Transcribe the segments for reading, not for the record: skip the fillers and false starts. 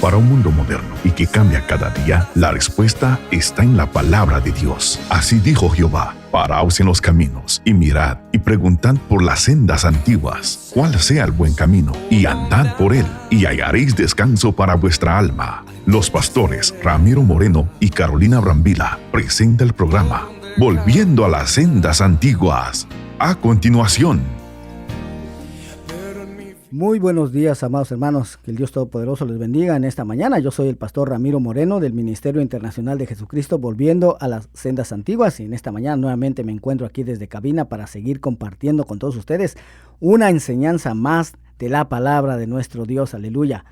Para un mundo moderno y que cambia cada día, la respuesta está en la palabra de Dios. Así dijo Jehová: paraos en los caminos y mirad y preguntad por las sendas antiguas, cuál sea el buen camino, y andad por él, y hallaréis descanso para vuestra alma. Los pastores Ramiro Moreno y Carolina Brambila presenta el programa Volviendo a las sendas antiguas. A continuación. Muy buenos días, amados hermanos, que el Dios Todopoderoso les bendiga en esta mañana. Yo soy el pastor Ramiro Moreno del Ministerio Internacional de Jesucristo, volviendo a las sendas antiguas, y en esta mañana nuevamente me encuentro aquí desde cabina para seguir compartiendo con todos ustedes una enseñanza más de la palabra de nuestro Dios. Aleluya.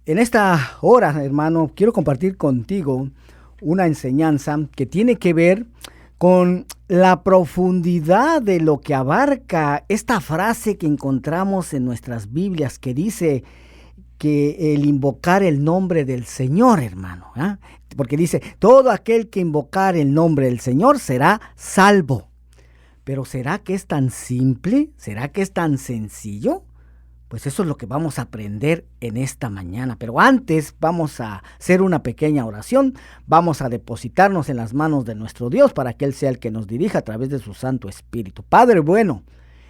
En esta hora, hermano, quiero compartir contigo una enseñanza que tiene que ver con la profundidad de lo que abarca esta frase que encontramos en nuestras Biblias, que dice que el invocar el nombre del Señor, hermano, porque dice, todo aquel que invocar el nombre del Señor será salvo. Pero ¿será que es tan simple? ¿Será que es tan sencillo? Pues eso es lo que vamos a aprender en esta mañana. Pero antes vamos a hacer una pequeña oración. Vamos a depositarnos en las manos de nuestro Dios para que Él sea el que nos dirija a través de su Santo Espíritu. Padre bueno,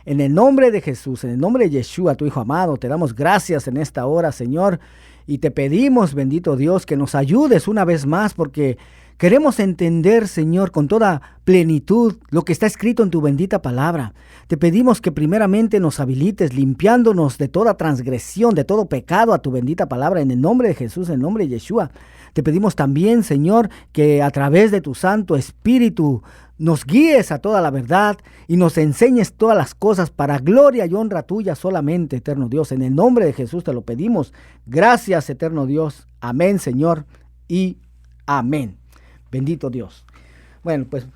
en el nombre de Jesús, en el nombre de Yeshua, tu Hijo amado, te damos gracias en esta hora, Señor. Y te pedimos, bendito Dios, que nos ayudes una vez más, porque queremos entender, Señor, con toda plenitud lo que está escrito en tu bendita palabra. Te pedimos que primeramente nos habilites, limpiándonos de toda transgresión, de todo pecado a tu bendita palabra, en el nombre de Jesús, en el nombre de Yeshua. Te pedimos también, Señor, que a través de tu Santo Espíritu nos guíes a toda la verdad y nos enseñes todas las cosas para gloria y honra tuya solamente, eterno Dios. En el nombre de Jesús te lo pedimos. Gracias, eterno Dios. Amén, Señor, y amén. Bendito Dios. Bueno, pues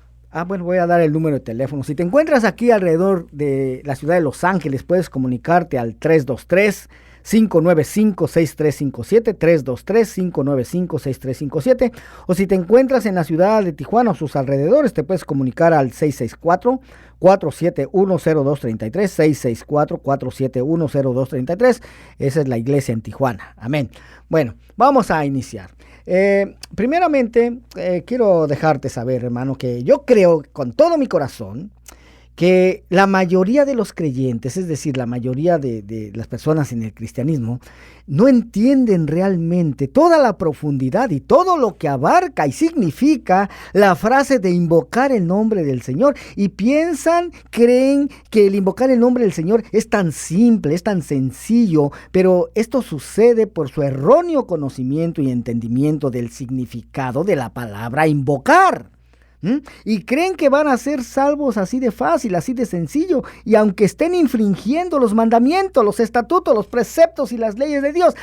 voy a dar el número de teléfono. Si te encuentras aquí alrededor de la ciudad de Los Ángeles, puedes comunicarte al 323-595-6357, 323-595-6357. O si te encuentras en la ciudad de Tijuana o sus alrededores, te puedes comunicar al 664-471-0233, 664-471-0233. Esa es la iglesia en Tijuana. Amén. Bueno, vamos a iniciar. Primeramente, quiero dejarte saber, hermano, que yo creo con todo mi corazón que la mayoría de los creyentes, es decir, la mayoría de las personas en el cristianismo, no entienden realmente toda la profundidad y todo lo que abarca y significa la frase de invocar el nombre del Señor, y creen que el invocar el nombre del Señor es tan simple, es tan sencillo, pero esto sucede por su erróneo conocimiento y entendimiento del significado de la palabra invocar. Y creen que van a ser salvos así de fácil, así de sencillo, y aunque estén infringiendo los mandamientos, los estatutos, los preceptos y las leyes de Dios,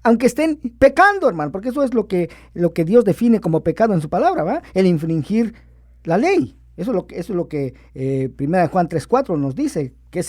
aunque estén pecando, hermano, porque eso es lo que Dios define como pecado en su palabra, ¿va? El infringir la ley. Eso es lo que 1 Juan 3:4 nos dice, que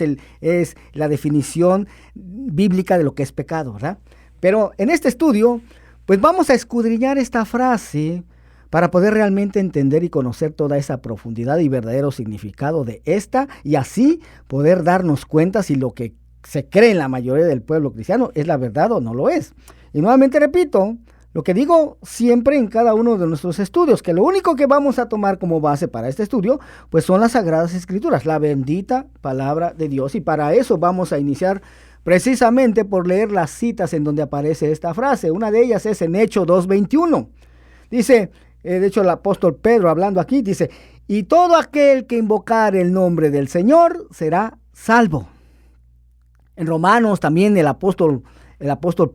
es la definición bíblica de lo que es pecado, ¿verdad? Pero en este estudio, pues vamos a escudriñar esta frase para poder realmente entender y conocer toda esa profundidad y verdadero significado de esta, y así poder darnos cuenta si lo que se cree en la mayoría del pueblo cristiano es la verdad o no lo es. Y nuevamente repito lo que digo siempre en cada uno de nuestros estudios, que lo único que vamos a tomar como base para este estudio, pues son las Sagradas Escrituras, la bendita palabra de Dios, y para eso vamos a iniciar precisamente por leer las citas en donde aparece esta frase. Una de ellas es en Hechos 2:21. Dice, de hecho el apóstol Pedro hablando aquí dice, y todo aquel que invocar el nombre del Señor será salvo. En Romanos también el apóstol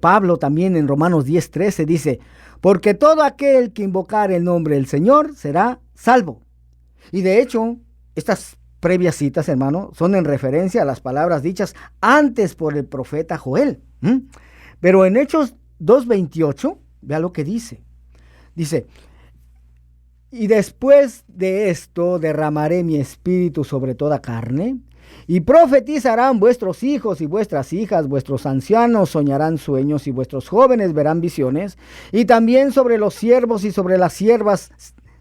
Pablo también en Romanos 10:13 dice, porque todo aquel que invocar el nombre del Señor será salvo. Y de hecho, estas previas citas, hermano, son en referencia a las palabras dichas antes por el profeta Joel. Pero en Hechos 2:28, vea lo que dice. Dice, y después de esto derramaré mi espíritu sobre toda carne, y profetizarán vuestros hijos y vuestras hijas, vuestros ancianos soñarán sueños y vuestros jóvenes verán visiones, y también sobre los siervos y sobre las siervas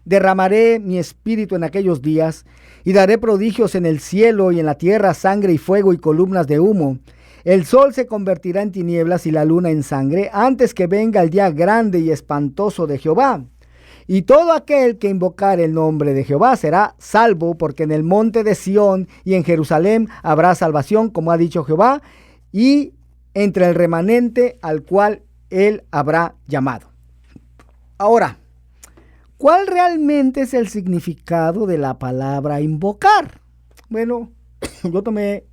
derramaré mi espíritu en aquellos días, y daré prodigios en el cielo y en la tierra, sangre y fuego y columnas de humo. el sol se convertirá en tinieblas y la luna en sangre antes que venga el día grande y espantoso de Jehová. Y todo aquel que invocare el nombre de Jehová será salvo, porque en el monte de Sión y en Jerusalén habrá salvación, como ha dicho Jehová, y entre el remanente al cual él habrá llamado. Ahora, ¿cuál realmente es el significado de la palabra invocar? Bueno, yo tomé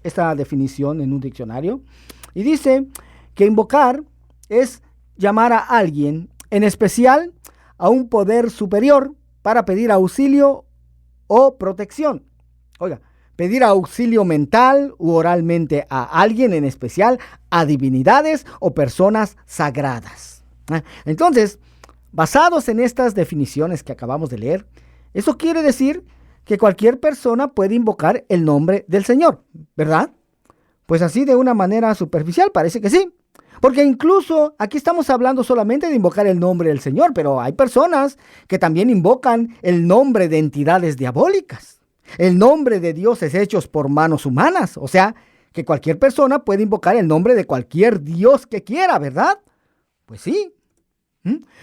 esta definición en un diccionario y dice que invocar es llamar a alguien, en especial a un poder superior, para pedir auxilio o protección. Oiga, pedir auxilio mental u oralmente a alguien, en especial a divinidades o personas sagradas. Entonces, basados en estas definiciones que acabamos de leer, eso quiere decir que cualquier persona puede invocar el nombre del Señor, ¿verdad? Pues así, de una manera superficial, parece que sí. Porque incluso aquí estamos hablando solamente de invocar el nombre del Señor, pero hay personas que también invocan el nombre de entidades diabólicas, el nombre de dioses hechos por manos humanas. O sea, que cualquier persona puede invocar el nombre de cualquier dios que quiera, ¿verdad? Pues sí.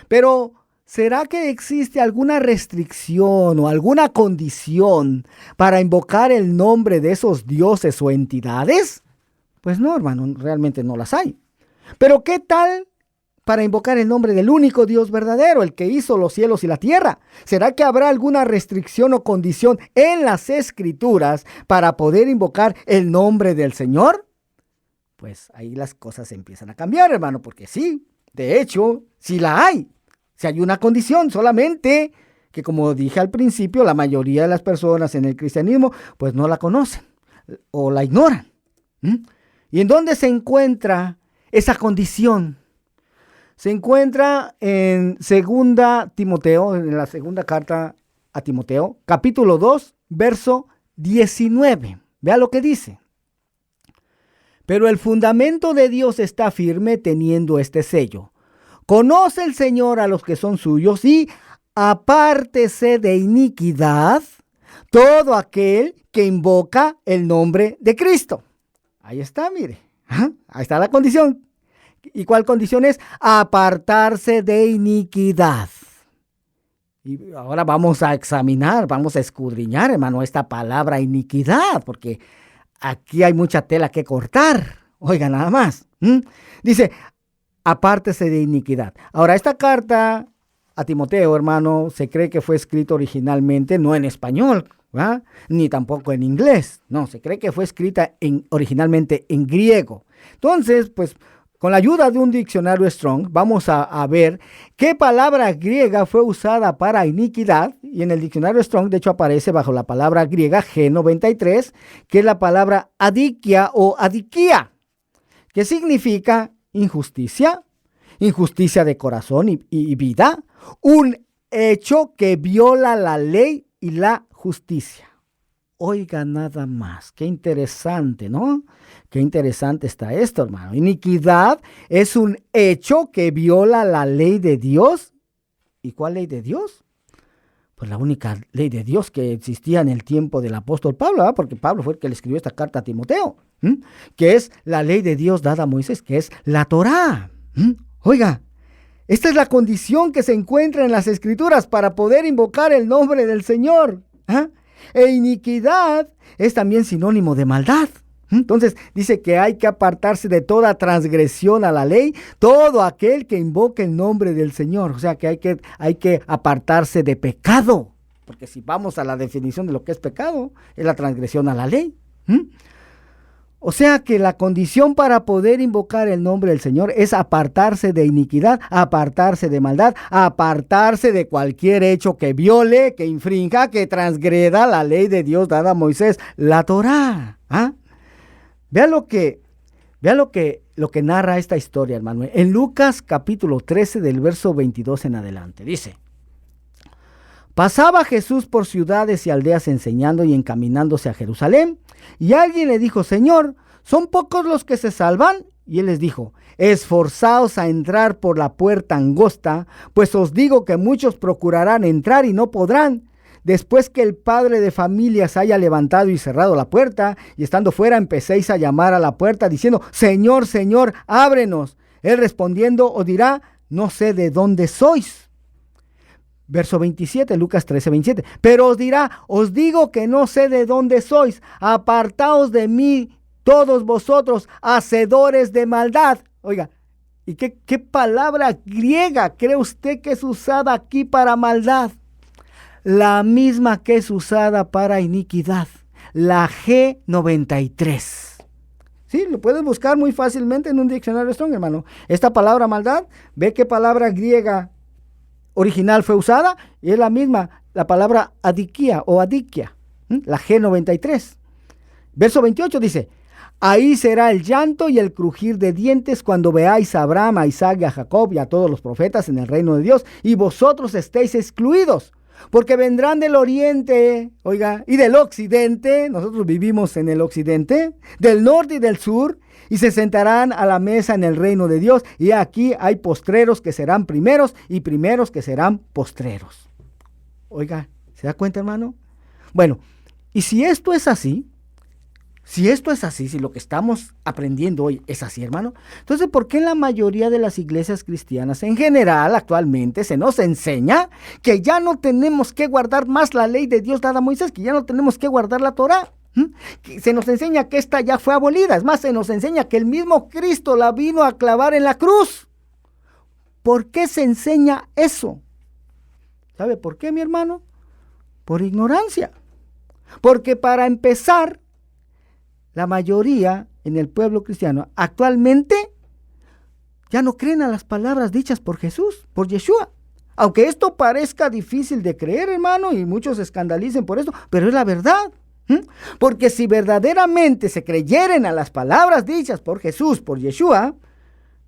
Pero ¿será que existe alguna restricción o alguna condición para invocar el nombre de esos dioses o entidades? Pues no, hermano, realmente no las hay. Pero ¿qué tal para invocar el nombre del único Dios verdadero, el que hizo los cielos y la tierra? ¿Será que habrá alguna restricción o condición en las Escrituras para poder invocar el nombre del Señor? Pues ahí las cosas empiezan a cambiar, hermano, porque sí, de hecho, sí la hay. Si hay una condición, solamente que, como dije al principio, la mayoría de las personas en el cristianismo pues no la conocen o la ignoran. ¿Y en dónde se encuentra esa condición? Se encuentra en 2 Timoteo, en la segunda carta a Timoteo, capítulo 2, verso 19. Vea lo que dice. Pero el fundamento de Dios está firme, teniendo este sello: conoce el Señor a los que son suyos, y apártese de iniquidad todo aquel que invoca el nombre de Cristo. Ahí está, mire. Ahí está la condición. ¿Y cuál condición es? Apartarse de iniquidad. Y ahora vamos a examinar, vamos a escudriñar, hermano, esta palabra iniquidad, porque aquí hay mucha tela que cortar. Oiga, nada más. Dice, apártese de iniquidad. Ahora, esta carta a Timoteo, hermano, se cree que fue escrita originalmente no en español, ¿verdad? Ni tampoco en inglés. No, se cree que fue escrita originalmente en griego. Entonces, pues, con la ayuda de un diccionario Strong, vamos a ver qué palabra griega fue usada para iniquidad. Y en el diccionario Strong, de hecho, aparece bajo la palabra griega G93, que es la palabra adikia o adikia, que significa injusticia, injusticia de corazón y vida, un hecho que viola la ley y la justicia. Oiga, nada más, qué interesante, ¿no? Qué interesante está esto, hermano. Iniquidad es un hecho que viola la ley de Dios. ¿Y cuál ley de Dios? Pues la única ley de Dios que existía en el tiempo del apóstol Pablo, ¿verdad? Porque Pablo fue el que le escribió esta carta a Timoteo, que es la ley de Dios dada a Moisés, que es la Torá. Oiga, esta es la condición que se encuentra en las Escrituras para poder invocar el nombre del Señor. E iniquidad es también sinónimo de maldad. Entonces dice que hay que apartarse de toda transgresión a la ley, todo aquel que invoque el nombre del Señor. O sea que hay que apartarse de pecado, porque si vamos a la definición de lo que es pecado, es la transgresión a la ley. O sea que la condición para poder invocar el nombre del Señor es apartarse de iniquidad, apartarse de maldad, apartarse de cualquier hecho que viole, que infrinja, que transgreda la ley de Dios dada a Moisés, la Torá. Vea lo que narra esta historia, hermano. En Lucas capítulo 13 del verso 22 en adelante, dice: pasaba Jesús por ciudades y aldeas enseñando y encaminándose a Jerusalén, y alguien le dijo: Señor, ¿son pocos los que se salvan? Y él les dijo: esforzaos a entrar por la puerta angosta, pues os digo que muchos procurarán entrar y no podrán. después que el padre de familia se haya levantado y cerrado la puerta, y estando fuera empecéis a llamar a la puerta diciendo, Señor, Señor, ábrenos. Él respondiendo os dirá, no sé de dónde sois. Verso 27, Lucas 13, 27. Pero os dirá, os digo que no sé de dónde sois. Apartaos de mí, todos vosotros, hacedores de maldad. Oiga, ¿y qué palabra griega cree usted que es usada aquí para maldad? La misma que es usada para iniquidad. La G93. Sí, lo puedes buscar muy fácilmente en un diccionario Strong, hermano. Esta palabra maldad, ve qué palabra griega original fue usada, y es la misma, la palabra adiquia o adiquia, la G93. Verso 28 dice, ahí será el llanto y el crujir de dientes cuando veáis a Abraham, a Isaac y a Jacob y a todos los profetas en el reino de Dios, y vosotros estéis excluidos, porque vendrán del oriente, oiga, y del occidente, nosotros vivimos en el occidente, del norte y del sur, y se sentarán a la mesa en el reino de Dios, y aquí hay postreros que serán primeros, y primeros que serán postreros. Oiga, ¿se da cuenta, hermano? Bueno, y si esto es así, si lo que estamos aprendiendo hoy es así, hermano, entonces, ¿por qué en la mayoría de las iglesias cristianas en general actualmente se nos enseña que ya no tenemos que guardar más la ley de Dios dada a Moisés, que ya no tenemos que guardar la Torá? Se nos enseña que esta ya fue abolida, es más, se nos enseña que el mismo Cristo la vino a clavar en la cruz. ¿Por qué se enseña eso? ¿Sabe por qué, mi hermano? Por ignorancia. Porque para empezar, la mayoría en el pueblo cristiano actualmente ya no creen a las palabras dichas por Jesús, por Yeshua. Aunque esto parezca difícil de creer, hermano, y muchos se escandalicen por esto, pero es la verdad. Porque si verdaderamente se creyeran a las palabras dichas por Jesús, por Yeshua,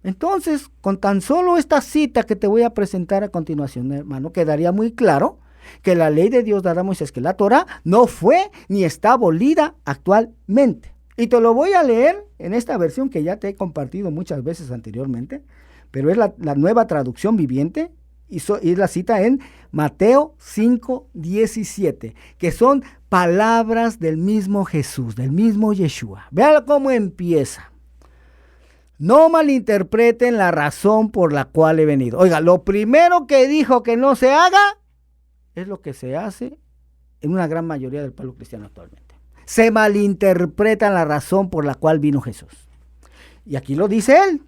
entonces con tan solo esta cita que te voy a presentar a continuación, hermano, quedaría muy claro que la ley de Dios dada a Moisés, que la Torá, no fue ni está abolida actualmente. Y te lo voy a leer en esta versión que ya te he compartido muchas veces anteriormente, pero es la nueva traducción viviente, y la cita en Mateo 5:17, que son palabras del mismo Jesús, del mismo Yeshua. Vean cómo empieza. No malinterpreten la razón por la cual he venido. Oiga, lo primero que dijo que no se haga es lo que se hace en una gran mayoría del pueblo cristiano actualmente. Se malinterpreta la razón por la cual vino Jesús. Y aquí lo dice él.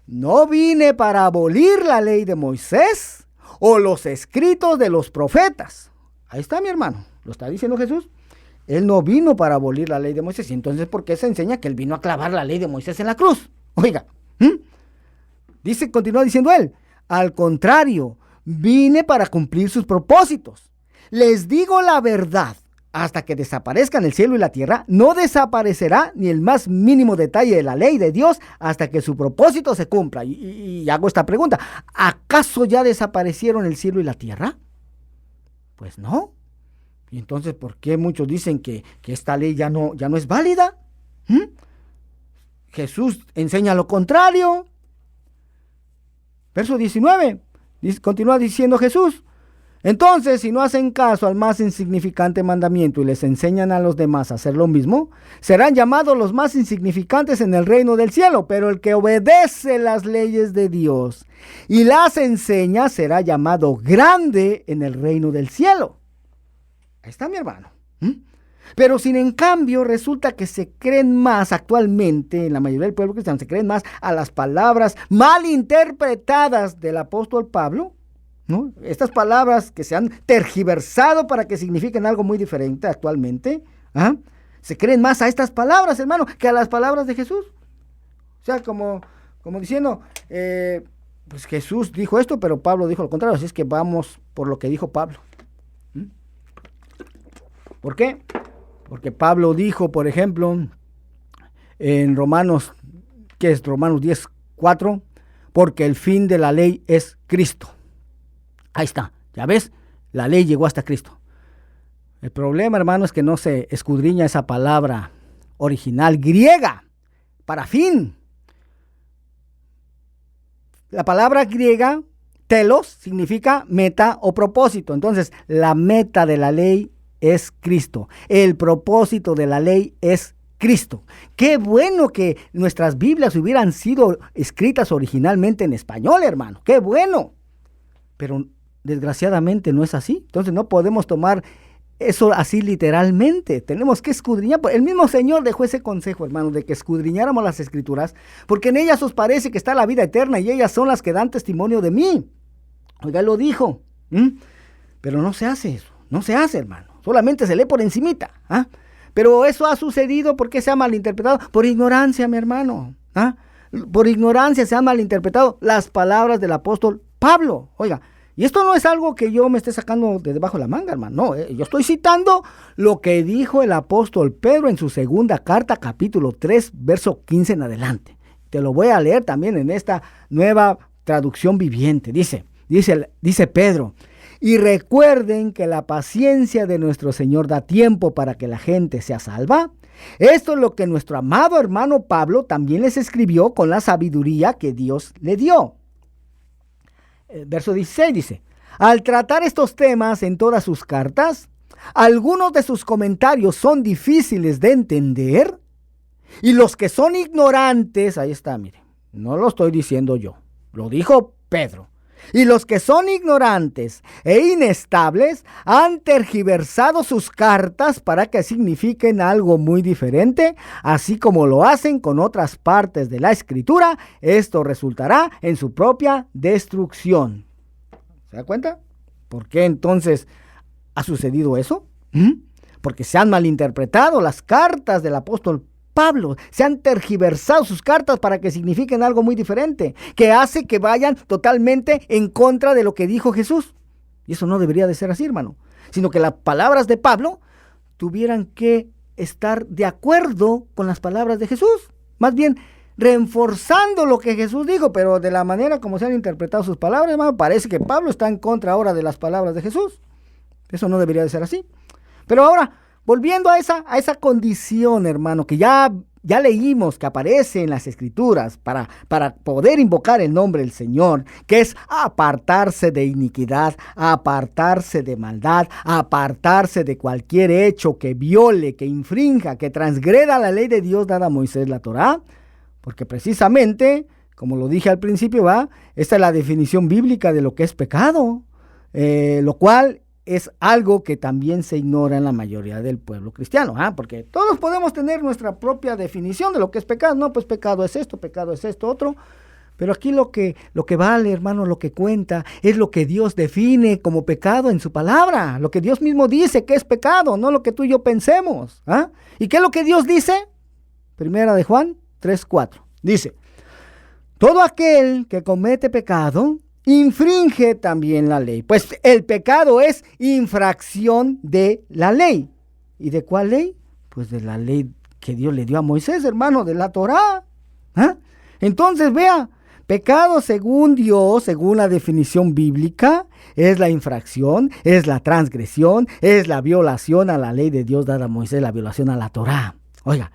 No vine para abolir la ley de Moisés o los escritos de los profetas. Ahí está, mi hermano. Lo está diciendo Jesús. Él no vino para abolir la ley de Moisés. Y entonces, ¿por qué se enseña que él vino a clavar la ley de Moisés en la cruz? Oiga, continúa diciendo él. Al contrario, vine para cumplir sus propósitos. Les digo la verdad. Hasta que desaparezcan el cielo y la tierra, no desaparecerá ni el más mínimo detalle de la ley de Dios hasta que su propósito se cumpla. Y hago esta pregunta, ¿acaso ya desaparecieron el cielo y la tierra? Pues no. Y entonces, ¿por qué muchos dicen que esta ley ya no es válida? Jesús enseña lo contrario. Verso 19, continúa diciendo Jesús. Entonces, si no hacen caso al más insignificante mandamiento y les enseñan a los demás a hacer lo mismo, serán llamados los más insignificantes en el reino del cielo, pero el que obedece las leyes de Dios y las enseña será llamado grande en el reino del cielo. Ahí está, mi hermano. Pero sin en cambio resulta que se creen más actualmente, en la mayoría del pueblo cristiano, se creen más a las palabras mal interpretadas del apóstol Pablo, ¿no? Estas palabras que se han tergiversado para que signifiquen algo muy diferente actualmente, se creen más a estas palabras, hermano, que a las palabras de Jesús. O sea, como diciendo, pues Jesús dijo esto, pero Pablo dijo lo contrario, así es que vamos por lo que dijo Pablo. ¿Por qué? Porque Pablo dijo, por ejemplo, en Romanos 10:4, porque el fin de la ley es Cristo. Ahí está, ya ves, la ley llegó hasta Cristo. El problema, hermano, es que no se escudriña esa palabra original griega para fin. La palabra griega Telos significa meta o propósito. Entonces, la meta de la ley es Cristo. El propósito de la ley es Cristo. Qué bueno que nuestras Biblias hubieran sido escritas originalmente en español, hermano. Qué bueno. Pero desgraciadamente no es así. Entonces no podemos tomar eso así literalmente. Tenemos que escudriñar. El mismo Señor dejó ese consejo, hermano, de que escudriñáramos las Escrituras, porque en ellas os parece que está la vida eterna y ellas son las que dan testimonio de mí. Oiga, lo dijo. Pero no se hace eso. No se hace, hermano. Solamente se lee por encimita. Pero eso ha sucedido porque se ha malinterpretado. Por ignorancia, mi hermano. Por ignorancia se han malinterpretado las palabras del apóstol Pablo. Oiga, y esto no es algo que yo me esté sacando de debajo de la manga, hermano. No, yo estoy citando lo que dijo el apóstol Pedro en su segunda carta, capítulo 3, verso 15 en adelante. Te lo voy a leer también en esta nueva traducción viviente. Dice Pedro: y recuerden que la paciencia de nuestro Señor da tiempo para que la gente sea salva. Esto es lo que nuestro amado hermano Pablo también les escribió con la sabiduría que Dios le dio. El verso 16 dice: al tratar estos temas en todas sus cartas, algunos de sus comentarios son difíciles de entender, y los que son ignorantes, ahí está, mire, no lo estoy diciendo yo, lo dijo Pedro. Y los que son ignorantes e inestables han tergiversado sus cartas para que signifiquen algo muy diferente, así como lo hacen con otras partes de la Escritura. Esto resultará en su propia destrucción. ¿Se da cuenta? ¿Por qué entonces ha sucedido eso? Porque se han malinterpretado las cartas del apóstol Pablo, se han tergiversado sus cartas para que signifiquen algo muy diferente, que hace que vayan totalmente en contra de lo que dijo Jesús. Y eso no debería de ser así, hermano, sino que las palabras de Pablo tuvieran que estar de acuerdo con las palabras de Jesús, más bien reforzando lo que Jesús dijo, pero de la manera como se han interpretado sus palabras, hermano, parece que Pablo está en contra ahora de las palabras de Jesús. Eso no debería de ser así. Pero ahora, volviendo a esa condición, hermano, que ya leímos que aparece en las Escrituras para poder invocar el nombre del Señor, que es apartarse de iniquidad, apartarse de maldad, apartarse de cualquier hecho que viole, que infrinja, que transgreda la ley de Dios dada a Moisés, la Torá, porque precisamente, como lo dije al principio, esta es la definición bíblica de lo que es pecado, lo cual es algo que también se ignora en la mayoría del pueblo cristiano, porque todos podemos tener nuestra propia definición de lo que es pecado. No, pues pecado es esto otro, pero aquí lo que vale, hermano, lo que cuenta es lo que Dios define como pecado en su palabra, lo que Dios mismo dice que es pecado, no lo que tú y yo pensemos. ¿Y qué es lo que Dios dice? Primera de Juan 3:4, dice: todo aquel que comete pecado infringe también la ley, pues el pecado es infracción de la ley. ¿Y de cuál ley? Pues de la ley que Dios le dio a Moisés, hermano, de la Torá. Entonces, vea, pecado según Dios, según la definición bíblica, es la infracción, es la transgresión, es la violación a la ley de Dios dada a Moisés, la violación a la Torá. Oiga,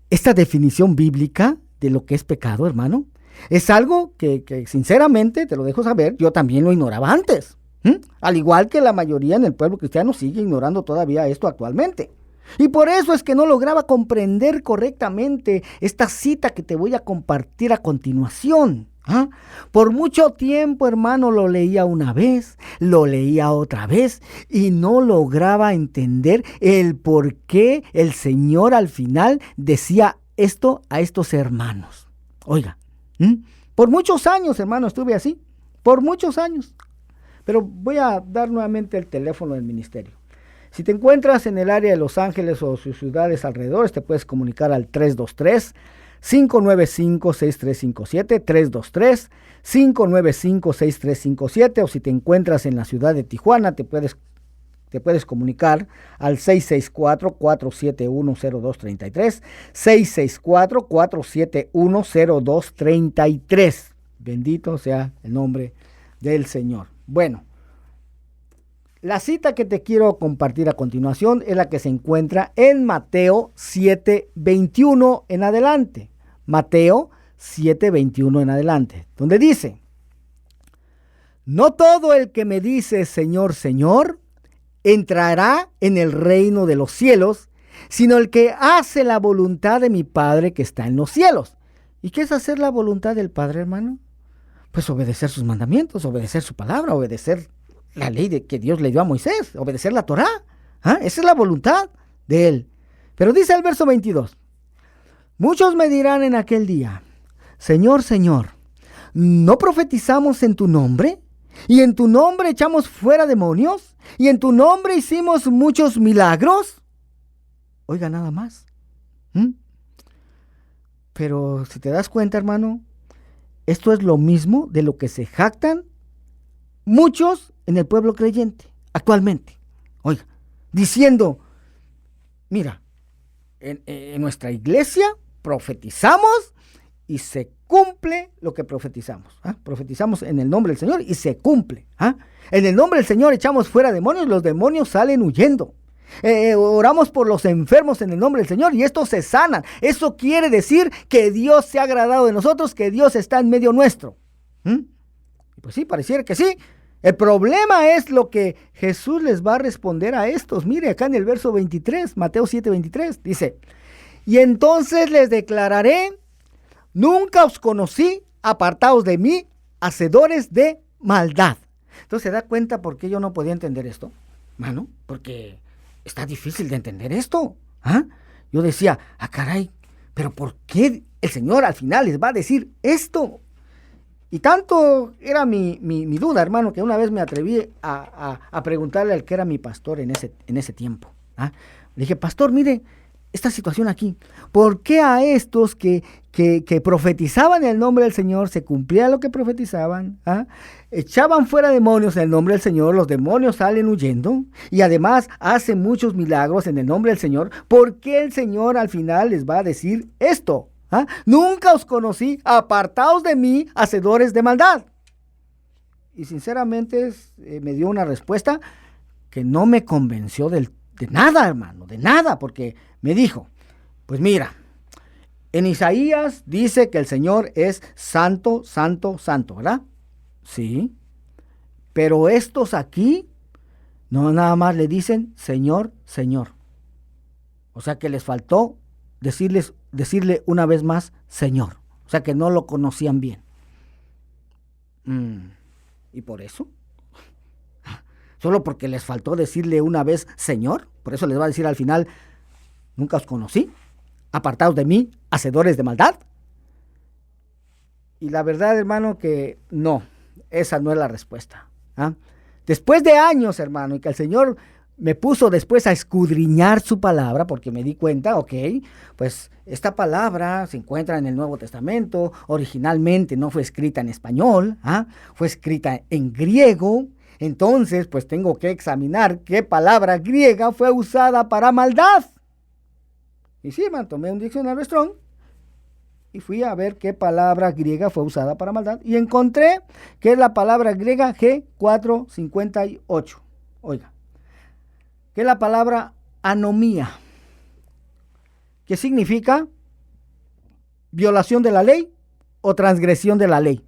esta definición bíblica de lo que es pecado, hermano, es algo que sinceramente, te lo dejo saber, yo también lo ignoraba antes. Al igual que la mayoría en el pueblo cristiano sigue ignorando todavía esto actualmente. Y por eso es que no lograba comprender correctamente esta cita que te voy a compartir a continuación. Por mucho tiempo, hermano, lo leía una vez, lo leía otra vez y no lograba entender el por qué el Señor al final decía esto a estos hermanos. Oiga, por muchos años, hermano, estuve así, por muchos años. Pero voy a dar nuevamente el teléfono del ministerio. Si te encuentras en el área de Los Ángeles o sus ciudades alrededores, te puedes comunicar al 323-595-6357, 323-595-6357, o si te encuentras en la ciudad de Tijuana, te puedes comunicar al 664-471-0233, 664-471-0233. Bendito sea el nombre del Señor. Bueno, la cita que te quiero compartir a continuación es la que se encuentra en Mateo 7:21 en adelante. Mateo 7:21 en adelante, donde dice: No todo el que me dice Señor, Señor, entrará en el reino de los cielos, sino el que hace la voluntad de mi Padre que está en los cielos. ¿Y qué es hacer la voluntad del Padre, hermano? Pues obedecer sus mandamientos, obedecer su palabra, obedecer la ley que Dios le dio a Moisés, obedecer la Torá. Esa es la voluntad de Él. Pero dice el verso 22, muchos me dirán en aquel día, Señor, Señor, ¿no profetizamos en tu nombre? ¿Y en tu nombre echamos fuera demonios? ¿Y en tu nombre hicimos muchos milagros? Oiga, nada más. Pero si te das cuenta, hermano, esto es lo mismo de lo que se jactan muchos en el pueblo creyente actualmente. Oiga, diciendo, mira, en nuestra iglesia profetizamos y se cumple lo que profetizamos. Profetizamos en el nombre del Señor y se cumple. En el nombre del Señor echamos fuera demonios, los demonios salen huyendo. Oramos por los enfermos en el nombre del Señor y estos se sanan. Eso quiere decir que Dios se ha agradado de nosotros, que Dios está en medio nuestro. Pues sí, pareciera que sí. El problema es lo que Jesús les va a responder a estos. Mire, acá en el verso 23, Mateo 7:23, dice, y entonces les declararé, nunca os conocí, apartaos de mí, hacedores de maldad. Entonces, ¿se da cuenta por qué yo no podía entender esto? Mano, porque está difícil de entender esto. Yo decía, caray, pero ¿por qué el Señor al final les va a decir esto? Y tanto era mi duda, hermano, que una vez me atreví a preguntarle al que era mi pastor en ese tiempo. Le dije, pastor, mire, esta situación aquí, ¿por qué a estos que profetizaban en el nombre del Señor, se cumplía lo que profetizaban, echaban fuera demonios en el nombre del Señor, los demonios salen huyendo, y además hacen muchos milagros en el nombre del Señor? ¿Por qué el Señor al final les va a decir esto? Nunca os conocí, apartaos de mí, hacedores de maldad. Y sinceramente me dio una respuesta que no me convenció de nada, hermano, de nada, porque me dijo, pues mira, en Isaías dice que el Señor es santo, santo, santo, ¿verdad? Sí, pero estos aquí no nada más le dicen Señor, Señor. O sea que les faltó decirle una vez más Señor. O sea que no lo conocían bien. ¿Y por eso? ¿Solo porque les faltó decirle una vez Señor? Por eso les va a decir al final, nunca os conocí, apartaos de mí, hacedores de maldad. Y la verdad, hermano, que no, esa no es la respuesta. Después de años, hermano, y que el Señor me puso después a escudriñar su palabra, porque me di cuenta, pues esta palabra se encuentra en el Nuevo Testamento, originalmente no fue escrita en español, fue escrita en griego. Entonces, pues tengo que examinar qué palabra griega fue usada para maldad. Y sí, hermano, tomé un diccionario Strong y fui a ver qué palabra griega fue usada para maldad. Y encontré que es la palabra griega G458. Oiga, que es la palabra anomía, que significa violación de la ley o transgresión de la ley.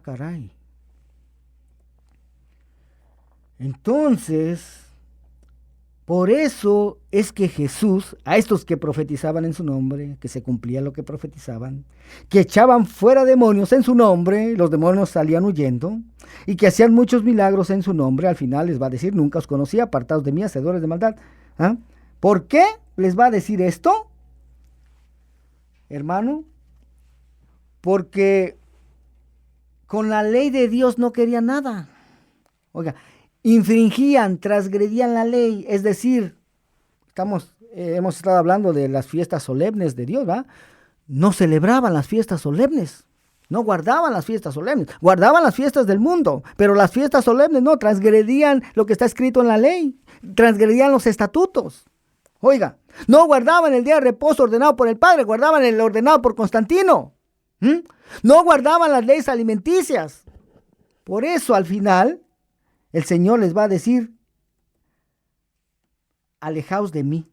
Caray. Entonces, por eso es que Jesús, a estos que profetizaban en su nombre, que se cumplía lo que profetizaban, que echaban fuera demonios en su nombre, los demonios salían huyendo, y que hacían muchos milagros en su nombre, al final les va a decir, nunca os conocí, apartados de mí, hacedores de maldad. ¿Por qué les va a decir esto, hermano? Porque con la ley de Dios no querían nada. Oiga, infringían, transgredían la ley, es decir, hemos estado hablando de las fiestas solemnes de Dios, ¿va? No celebraban las fiestas solemnes, no guardaban las fiestas solemnes, guardaban las fiestas del mundo, pero las fiestas solemnes no, transgredían lo que está escrito en la ley, transgredían los estatutos. Oiga, no guardaban el día de reposo ordenado por el Padre, guardaban el ordenado por Constantino. No guardaban las leyes alimenticias. Por eso al final el Señor les va a decir, alejaos de mí.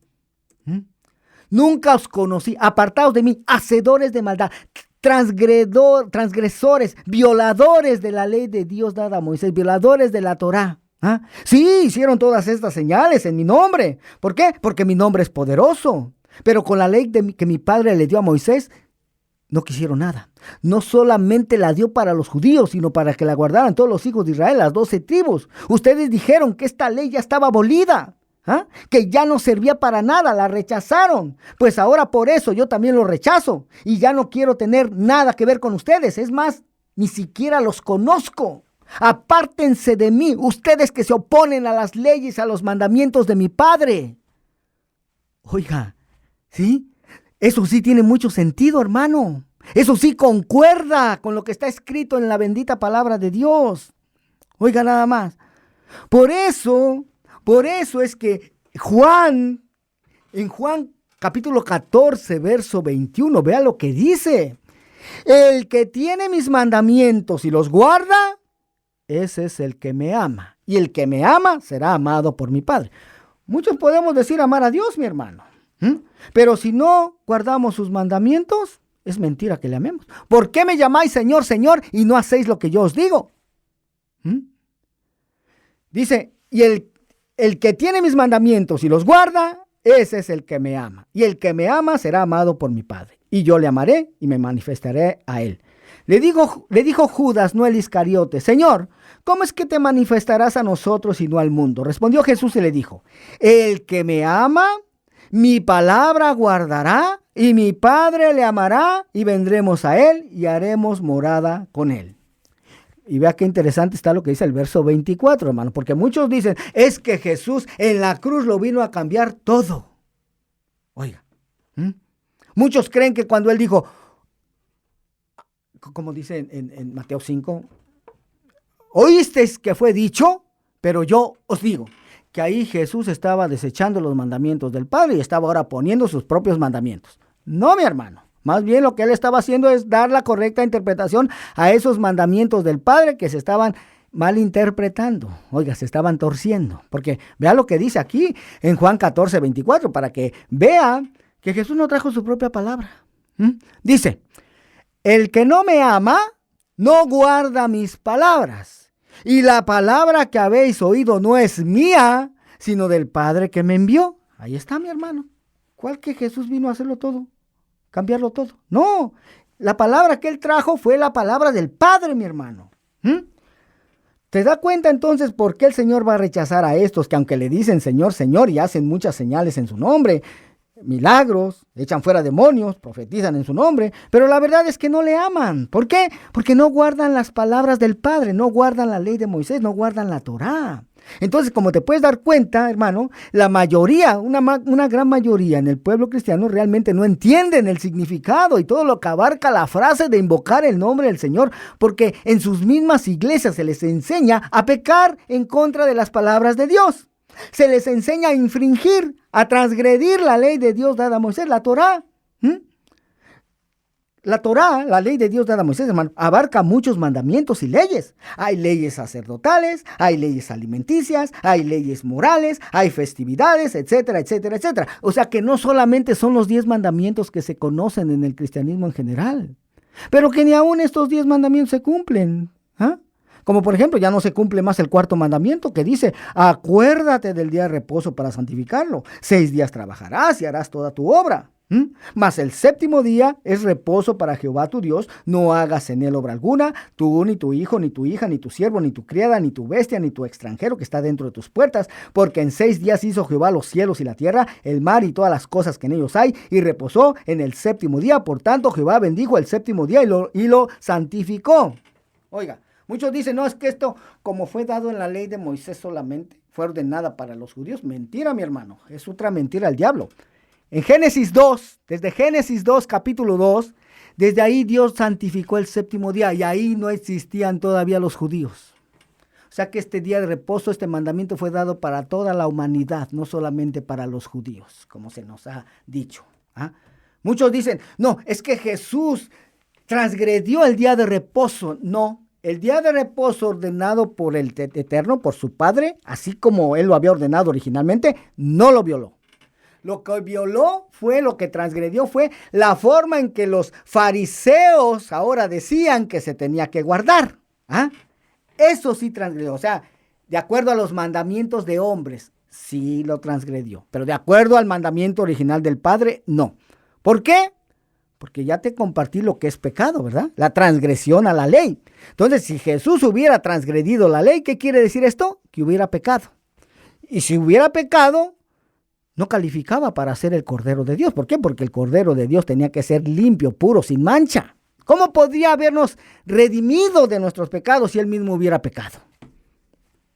Nunca os conocí, apartaos de mí, hacedores de maldad. transgresores, violadores de la ley de Dios dada a Moisés, violadores de la Torá. ¿Ah? Sí, hicieron todas estas señales en mi nombre. ¿Por qué? Porque mi nombre es poderoso. Pero con la ley que mi padre le dio a Moisés, no quisieron nada. No solamente la dio para los judíos, sino para que la guardaran todos los hijos de Israel, las 12 tribus. Ustedes dijeron que esta ley ya estaba abolida, que ya no servía para nada, la rechazaron. Pues ahora por eso yo también lo rechazo y ya no quiero tener nada que ver con ustedes. Es más, ni siquiera los conozco. Apártense de mí, ustedes que se oponen a las leyes, a los mandamientos de mi Padre. Oiga, ¿sí? Eso sí tiene mucho sentido, hermano. Eso sí concuerda con lo que está escrito en la bendita palabra de Dios. Oiga nada más. Por eso es que en Juan capítulo 14, verso 21, vea lo que dice. El que tiene mis mandamientos y los guarda, ese es el que me ama. Y el que me ama será amado por mi Padre. Muchos podemos decir amar a Dios, mi hermano. Pero si no guardamos sus mandamientos, es mentira que le amemos. ¿Por qué me llamáis Señor, Señor, y no hacéis lo que yo os digo? Dice, y el que tiene mis mandamientos y los guarda, ese es el que me ama. Y el que me ama será amado por mi Padre. Y yo le amaré y me manifestaré a él. Le dijo Judas, no el Iscariote, Señor, ¿cómo es que te manifestarás a nosotros y no al mundo? Respondió Jesús y le dijo, el que me ama, mi palabra guardará, y mi Padre le amará, y vendremos a él y haremos morada con él. Y vea qué interesante está lo que dice el verso 24, hermano, porque muchos dicen, es que Jesús en la cruz lo vino a cambiar todo. Oiga, muchos creen que cuando él dijo, como dice en Mateo 5, oísteis que fue dicho, pero yo os digo, que ahí Jesús estaba desechando los mandamientos del Padre y estaba ahora poniendo sus propios mandamientos. No, mi hermano. Más bien lo que él estaba haciendo es dar la correcta interpretación a esos mandamientos del Padre que se estaban malinterpretando. Oiga, se estaban torciendo. Porque vea lo que dice aquí en Juan 14, 24, para que vea que Jesús no trajo su propia palabra. Dice, el que no me ama, no guarda mis palabras. Y la palabra que habéis oído no es mía, sino del Padre que me envió. Ahí está, mi hermano. ¿Cuál que Jesús vino a hacerlo todo? Cambiarlo todo. No, la palabra que él trajo fue la palabra del Padre, mi hermano. ¿Te das cuenta entonces por qué el Señor va a rechazar a estos que aunque le dicen Señor, Señor y hacen muchas señales en su nombre, milagros, echan fuera demonios, profetizan en su nombre, pero la verdad es que no le aman? ¿Por qué? Porque no guardan las palabras del Padre, no guardan la ley de Moisés, no guardan la Torá. Entonces, como te puedes dar cuenta, hermano, la mayoría, una gran mayoría en el pueblo cristiano realmente no entienden el significado y todo lo que abarca la frase de invocar el nombre del Señor, porque en sus mismas iglesias se les enseña a pecar en contra de las palabras de Dios. Se les enseña a infringir, a transgredir la ley de Dios dada a Moisés, la Torá. La Torá, la ley de Dios dada a Moisés, hermano, abarca muchos mandamientos y leyes. Hay leyes sacerdotales, hay leyes alimenticias, hay leyes morales, hay festividades, etcétera, etcétera, etcétera. O sea que no solamente son los 10 mandamientos que se conocen en el cristianismo en general, pero que ni aún estos 10 mandamientos se cumplen. Como por ejemplo, ya no se cumple más el 4º mandamiento que dice, acuérdate del día de reposo para santificarlo. 6 días trabajarás y harás toda tu obra. Mas el 7º día es reposo para Jehová tu Dios, no hagas en él obra alguna, tú, ni tu hijo, ni tu hija, ni tu siervo, ni tu criada, ni tu bestia, ni tu extranjero que está dentro de tus puertas, porque en 6 días hizo Jehová los cielos y la tierra, el mar y todas las cosas que en ellos hay, y reposó en el 7º día. Por tanto, Jehová bendijo el 7º día y lo santificó. Oiga, muchos dicen, no, es que esto, como fue dado en la ley de Moisés solamente, fue ordenada para los judíos. Mentira, mi hermano, es otra mentira del diablo. En Génesis 2, desde Génesis 2, capítulo 2, desde ahí Dios santificó el 7º día y ahí no existían todavía los judíos. O sea que este día de reposo, este mandamiento fue dado para toda la humanidad, no solamente para los judíos, como se nos ha dicho. Muchos dicen, no, es que Jesús transgredió el día de reposo. No, el día de reposo ordenado por el Eterno, por su Padre, así como Él lo había ordenado originalmente, no lo violó. Lo que violó fue, lo que transgredió fue la forma en que los fariseos ahora decían que se tenía que guardar. ¿Ah? Eso sí transgredió. O sea, de acuerdo a los mandamientos de hombres, sí lo transgredió. Pero de acuerdo al mandamiento original del Padre, no. ¿Por qué? Porque ya te compartí lo que es pecado, ¿verdad? La transgresión a la ley. Entonces, si Jesús hubiera transgredido la ley, ¿qué quiere decir esto? Que hubiera pecado. Y si hubiera pecado, no calificaba para ser el Cordero de Dios. ¿Por qué? Porque el Cordero de Dios tenía que ser limpio, puro, sin mancha. ¿Cómo podría habernos redimido de nuestros pecados si él mismo hubiera pecado?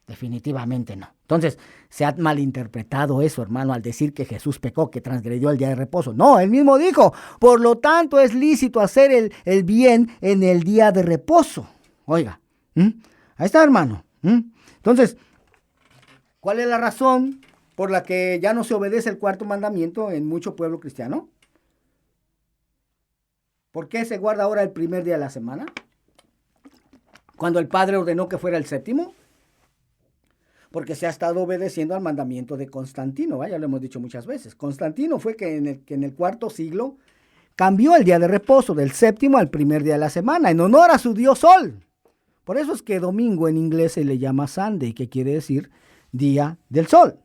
Definitivamente no. Entonces, se ha malinterpretado eso, hermano, al decir que Jesús pecó, que transgredió el día de reposo. No, él mismo dijo, por lo tanto es lícito hacer el bien en el día de reposo. Oiga, ahí está, hermano. Entonces, ¿cuál es la razón por la que ya no se obedece el cuarto mandamiento en mucho pueblo cristiano? ¿Por qué se guarda ahora el primer día de la semana? Cuando el Padre ordenó que fuera el séptimo. Porque se ha estado obedeciendo al mandamiento de Constantino, ya lo hemos dicho muchas veces. Constantino fue que en el cuarto siglo cambió el día de reposo del séptimo al primer día de la semana, en honor a su dios Sol. Por eso es que domingo en inglés se le llama Sunday, que quiere decir día del sol.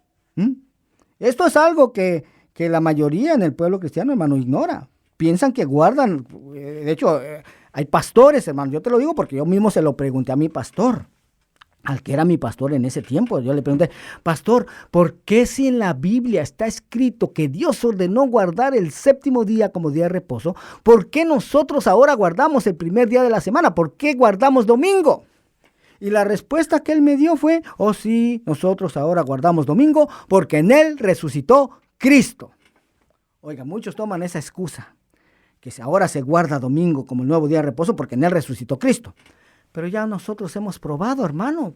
Esto es algo que la mayoría en el pueblo cristiano, hermano, ignora. Piensan que guardan, de hecho, hay pastores, hermano, yo te lo digo porque yo mismo se lo pregunté a mi pastor, al que era mi pastor en ese tiempo. Yo le pregunté, pastor, ¿por qué si en la Biblia está escrito que Dios ordenó guardar el séptimo día como día de reposo, por qué nosotros ahora guardamos el primer día de la semana? ¿Por qué guardamos domingo? Y la respuesta que él me dio fue, oh sí, nosotros ahora guardamos domingo porque en él resucitó Cristo. Oiga, muchos toman esa excusa, que ahora se guarda domingo como el nuevo día de reposo porque en él resucitó Cristo. Pero ya nosotros hemos probado, hermano,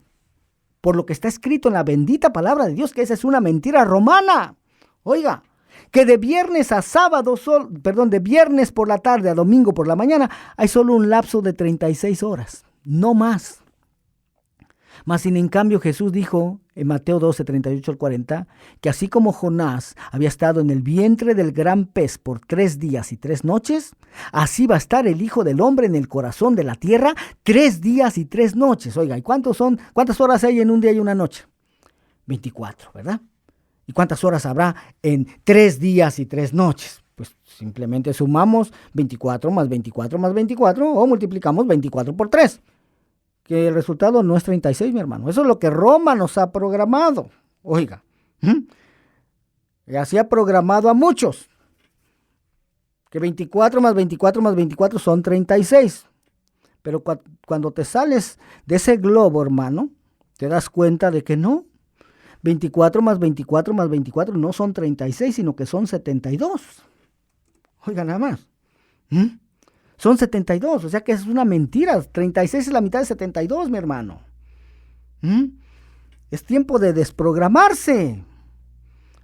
por lo que está escrito en la bendita palabra de Dios, que esa es una mentira romana. Oiga, que de viernes a sábado, de viernes por la tarde a domingo por la mañana, hay solo un lapso de 36 horas, no más. Mas sin en cambio Jesús dijo en Mateo 12, 38 al 40, que así como Jonás había estado en el vientre del gran pez por 3 días y 3 noches, así va a estar el Hijo del Hombre en el corazón de la tierra 3 días y 3 noches. Oiga, ¿y cuántas horas hay en un día y una noche? 24, ¿verdad? ¿Y cuántas horas habrá en 3 días y 3 noches? Pues simplemente sumamos 24 más 24 más 24 o multiplicamos 24 por 3. Que el resultado no es 36, mi hermano. Eso es lo que Roma nos ha programado. Oiga, y así ha programado a muchos. Que 24 más 24 más 24 son 36. Pero cuando te sales de ese globo, hermano, te das cuenta de que no. 24 más 24 más 24 no son 36, sino que son 72. Oiga, nada más. Son 72, o sea que es una mentira. 36 es la mitad de 72, mi hermano. Es tiempo de desprogramarse.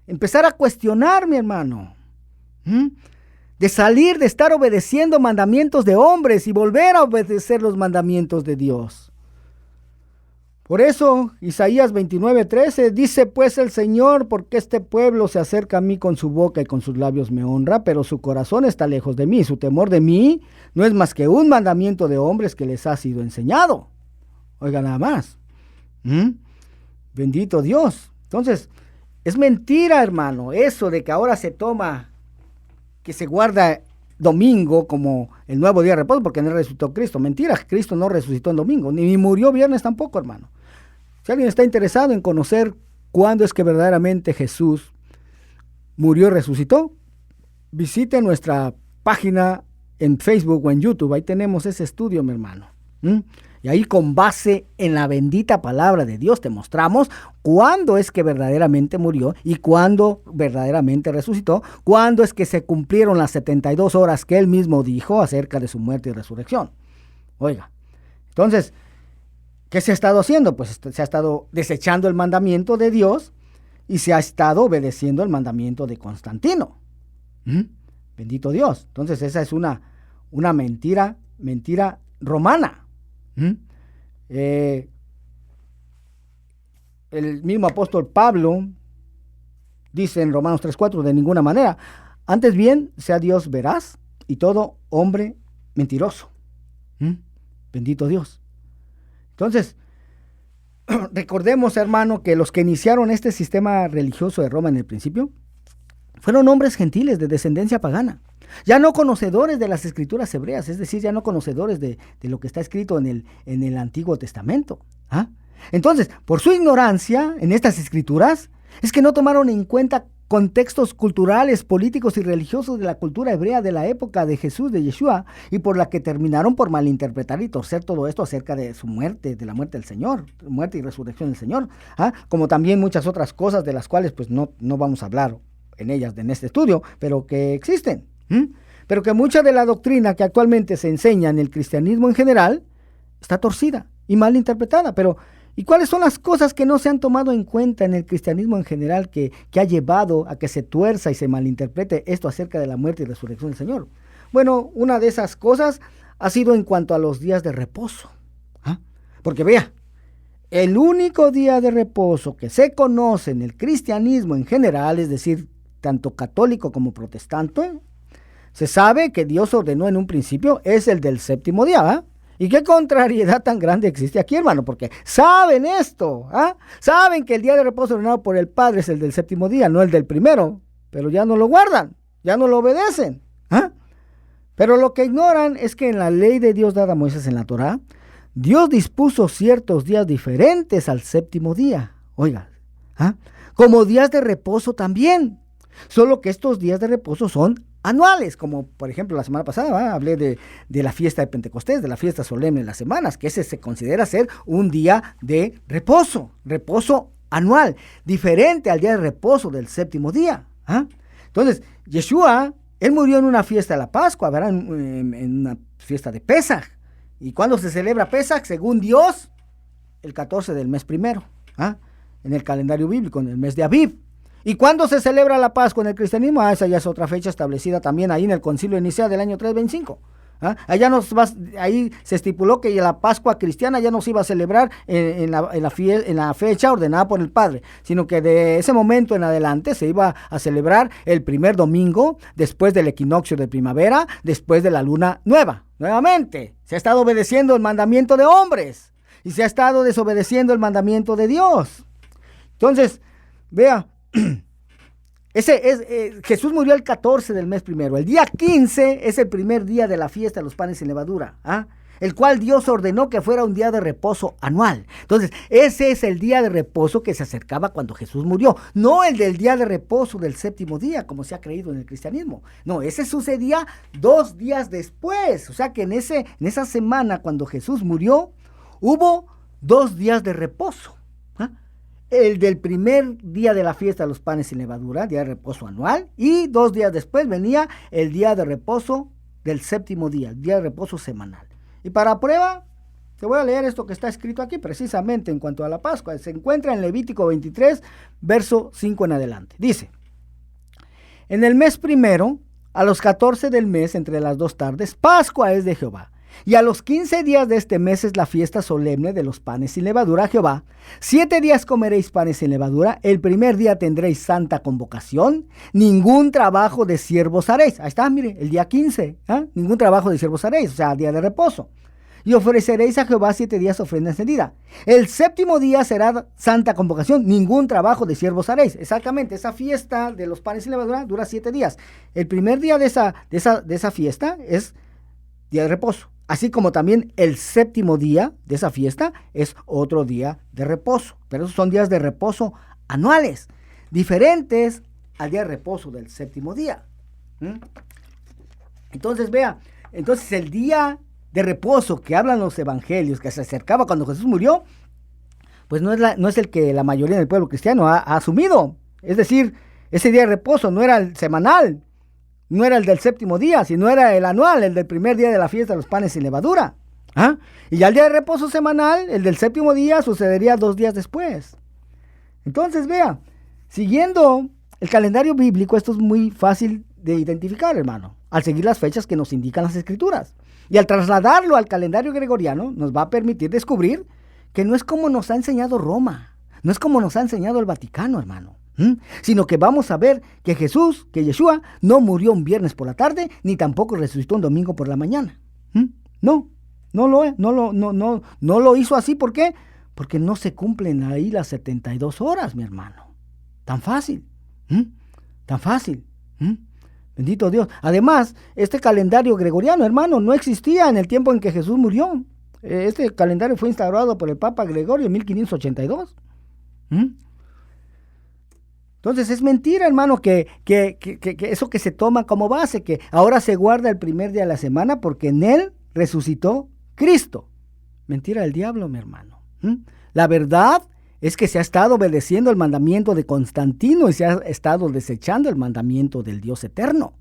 Empezar a cuestionar, mi hermano. De salir de estar obedeciendo mandamientos de hombres y volver a obedecer los mandamientos de Dios. Por eso, Isaías 29:13 dice, pues el Señor, porque este pueblo se acerca a mí con su boca y con sus labios me honra, pero su corazón está lejos de mí. Su temor de mí no es más que un mandamiento de hombres que les ha sido enseñado. Oiga, nada más. Bendito Dios. Entonces, es mentira, hermano, eso de que ahora se toma, que se guarda domingo como el nuevo día de reposo porque no resucitó Cristo. Mentira, Cristo no resucitó en domingo, ni murió viernes tampoco, hermano. Si alguien está interesado en conocer cuándo es que verdaderamente Jesús murió y resucitó, visite nuestra página en Facebook o en YouTube. Ahí tenemos ese estudio, mi hermano. Y ahí, con base en la bendita palabra de Dios, te mostramos cuándo es que verdaderamente murió y cuándo verdaderamente resucitó, cuándo es que se cumplieron las 72 horas que él mismo dijo acerca de su muerte y resurrección. Oiga, entonces, ¿qué se ha estado haciendo? Pues se ha estado desechando el mandamiento de Dios y se ha estado obedeciendo el mandamiento de Constantino. Bendito Dios. Entonces, esa es una mentira romana. El mismo apóstol Pablo Dice en Romanos 3:4, de ninguna manera. Antes bien, sea Dios veraz y todo hombre mentiroso. Bendito Dios. Entonces, recordemos, hermano, que los que iniciaron este sistema religioso de Roma en el principio fueron hombres gentiles de descendencia pagana, ya no conocedores de las escrituras hebreas, es decir, ya no conocedores de lo que está escrito en el Antiguo Testamento. Entonces, por su ignorancia en estas escrituras, es que no tomaron en cuenta contextos culturales, políticos y religiosos de la cultura hebrea de la época de Jesús, de Yeshua, y por la que terminaron por malinterpretar y torcer todo esto acerca de su muerte, de la muerte del Señor, muerte y resurrección del Señor, como también muchas otras cosas de las cuales pues no vamos a hablar en ellas en este estudio, pero que existen. Pero que mucha de la doctrina que actualmente se enseña en el cristianismo en general está torcida y mal interpretada. Pero ¿y cuáles son las cosas que no se han tomado en cuenta en el cristianismo en general que ha llevado a que se tuerza y se malinterprete esto acerca de la muerte y resurrección del Señor? Bueno, una de esas cosas ha sido en cuanto a los días de reposo. Porque vea, el único día de reposo que se conoce en el cristianismo en general, es decir, tanto católico como protestante, se sabe que Dios ordenó en un principio, es el del séptimo día, ¿Y qué contrariedad tan grande existe aquí, hermano? Porque saben esto, saben que el día de reposo ordenado por el Padre es el del séptimo día, no el del primero, pero ya no lo guardan, ya no lo obedecen. Pero lo que ignoran es que en la ley de Dios dada a Moisés en la Torá, Dios dispuso ciertos días diferentes al séptimo día, oiga, como días de reposo también, solo que estos días de reposo son anuales, como por ejemplo la semana pasada hablé de la fiesta de Pentecostés, de la fiesta solemne de las semanas, que ese se considera ser un día de reposo anual, diferente al día de reposo del séptimo día. Entonces, Yeshua, él murió en una fiesta de la Pascua, ¿verdad? En una fiesta de Pesaj. ¿Y cuándo se celebra Pesaj? Según Dios, el 14 del mes primero, en el calendario bíblico, en el mes de Aviv. ¿Y cuándo se celebra la Pascua en el cristianismo? Esa ya es otra fecha establecida también ahí en el concilio inicial del año 325. Ahí se estipuló que la Pascua cristiana ya no se iba a celebrar en la fecha ordenada por el Padre, sino que de ese momento en adelante se iba a celebrar el primer domingo después del equinoccio de primavera, después de la luna nueva. Nuevamente, se ha estado obedeciendo el mandamiento de hombres y se ha estado desobedeciendo el mandamiento de Dios. Entonces, vea, Jesús murió el 14 del mes primero. El día 15 es el primer día de la fiesta de los panes sin levadura, el cual Dios ordenó que fuera un día de reposo anual. Entonces, ese es el día de reposo que se acercaba cuando Jesús murió, no el del día de reposo del séptimo día, como se ha creído en el cristianismo. No, ese sucedía 2 días después. O sea que en esa semana cuando Jesús murió, hubo 2 días de reposo. El del primer día de la fiesta de los panes sin levadura, día de reposo anual, y 2 días después venía el día de reposo del séptimo día, el día de reposo semanal. Y para prueba, te voy a leer esto que está escrito aquí precisamente en cuanto a la Pascua. Se encuentra en Levítico 23, verso 5 en adelante. Dice: en el mes primero, a los 14 del mes, entre las 2 tardes, Pascua es de Jehová. Y a los 15 días de este mes es la fiesta solemne de los panes sin levadura a Jehová. 7 días comeréis panes sin levadura. El primer día tendréis santa convocación. Ningún trabajo de siervos haréis. Ahí está, mire, el día 15. Ningún trabajo de siervos haréis, o sea, día de reposo. Y ofreceréis a Jehová 7 días ofrenda encendida. El séptimo día será santa convocación. Ningún trabajo de siervos haréis. Exactamente, esa fiesta de los panes sin levadura dura 7 días. El primer día de esa fiesta es día de reposo. Así como también el séptimo día de esa fiesta es otro día de reposo. Pero esos son días de reposo anuales, diferentes al día de reposo del séptimo día. Entonces, vea, el día de reposo que hablan los evangelios, que se acercaba cuando Jesús murió, pues no es el que la mayoría del pueblo cristiano ha asumido. Es decir, ese día de reposo no era el semanal, no era el del séptimo día, sino era el anual, el del primer día de la fiesta de los panes sin levadura. Y ya el día de reposo semanal, el del séptimo día, sucedería 2 días después. Entonces, vea, siguiendo el calendario bíblico, esto es muy fácil de identificar, hermano, al seguir las fechas que nos indican las Escrituras. Y al trasladarlo al calendario gregoriano, nos va a permitir descubrir que no es como nos ha enseñado Roma, no es como nos ha enseñado el Vaticano, hermano. Sino que vamos a ver que Yeshua, no murió un viernes por la tarde, ni tampoco resucitó un domingo por la mañana. No lo hizo así. ¿Por qué? Porque no se cumplen ahí las 72 horas, mi hermano. Tan fácil. Tan fácil. Bendito Dios. Además, este calendario gregoriano, hermano, no existía en el tiempo en que Jesús murió. Este calendario fue instaurado por el Papa Gregorio en 1582. Entonces es mentira, hermano, que eso que se toma como base, que ahora se guarda el primer día de la semana porque en él resucitó Cristo. Mentira del diablo, mi hermano. La verdad es que se ha estado obedeciendo el mandamiento de Constantino y se ha estado desechando el mandamiento del Dios eterno.